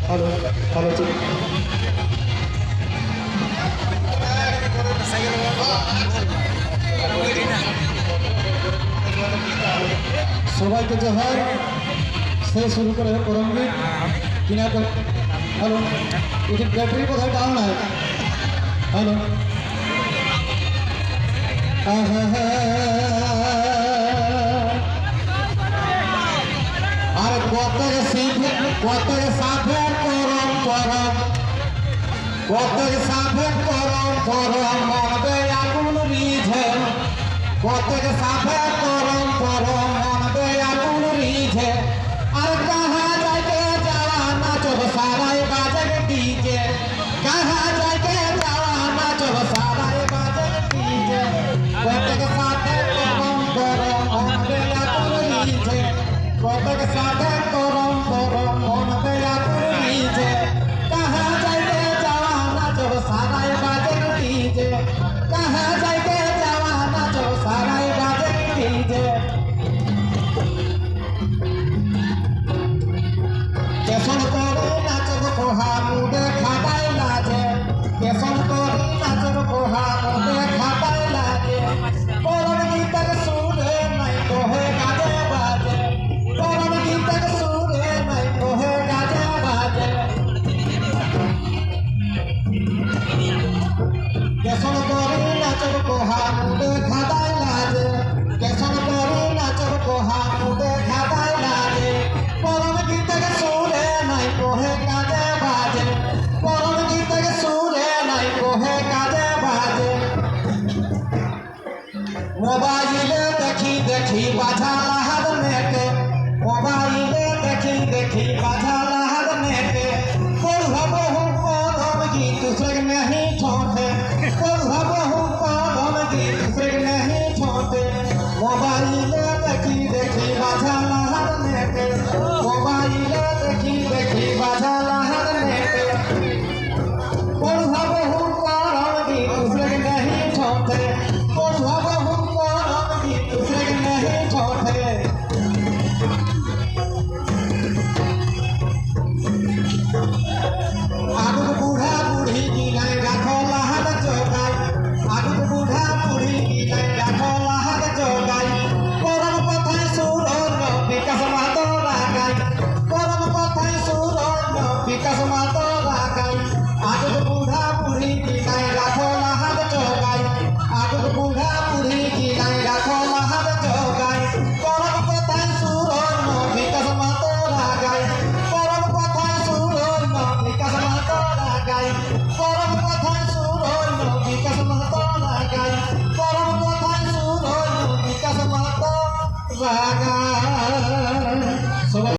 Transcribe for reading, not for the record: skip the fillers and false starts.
hello hello ঠিক সবাইকে জোহার সে শুরু করে করঙ্গি কিনা হ্যালো এটি ব্যাটারি কোথায় ডাউন হয় হ্যালো আরে কত সাথে করম করম কত সাথে করম করম মনবে আগুন রিঝে কত সাথে করম করম মনবে আগুন রিঝে আর কাহা যাইতে যাওয়া নাচব সারাই বাজে ডিজে কাহা যাইতে যাওয়া নাচব সারাই বাজে ডিজে কত সাথে করম করম মনবে আগুন রিঝে কত সাথে করম করম মনবে আগুন রিঝে কাহা যাইতে যাওয়া নাচব সারাই বাজে ডিজে কাহা যাইতে যাওয়া নাচব সারাই বাজে ডিজে কেশন করে নাচব কোহা মুডে খাটাই লাজে কেশন করে নাচব কোহা মুডে খাটাই লাজে করণ গীতের সুরে নাই কোহে গাজে বাজে করণ গীতের সুরে নাই কোহে গাজে বাজে কেশন করে নাচব কোহা মুডে খাটাই লাজে কেশন করে নাচব কোহা মুডে খাটাই লাজে করণ গীতের সুরে নাই কোহে কাজে বাজে করণ গীতের সুরে নাই কোহে কাজে বাজে মোবাইলে দেখি দেখি বাজা লাহার নেটে মোবাইলে দেখি দেখি বাজা লাহার নেটে পড়ুয়া বহু কদম গীত दूसरे नहीं छोड़ते पढ़ुआ बहु कदम गीत दूसरे नहीं छोड़ते मोबाइले देखी देखी बाजा लाहार नेटे मोबाइले देखी देखी बाजा लाहार नेटे पढ़ुआ बहु कदम गीत दूसरे नहीं छोड़ते पढ़ुआ बहु कदम गीत दूसरे नहीं छोड़ते आगुक बूढ़ा बूढ़ी गिनाय राखो लाहार जोगाय आगुक बूढ़ा बूढ़ी गिनाय राखो लाहार जोगाय करम কথায় সুরন্য বিকাশ মাতো রাগাই করম কথায় সুরন্য বিকাশ মাতো রাগাই আগুক বুঢ়া বুঢ়ী गिनाय রাখো লাহার जोगाय আগুক বুঢ়া বুঢ়ী गिनाय রাখো লাহার जोगाय করম কথায় সুরন্য বিকাশ মাতো রাগাই করম কথায় সুরন্য বিকাশ মাতো রাগাই করম কথায় সুরন্য বিকাশ মাতো রাগাই করম কথায় সুরন্য বিকাশ মাতো রাগাই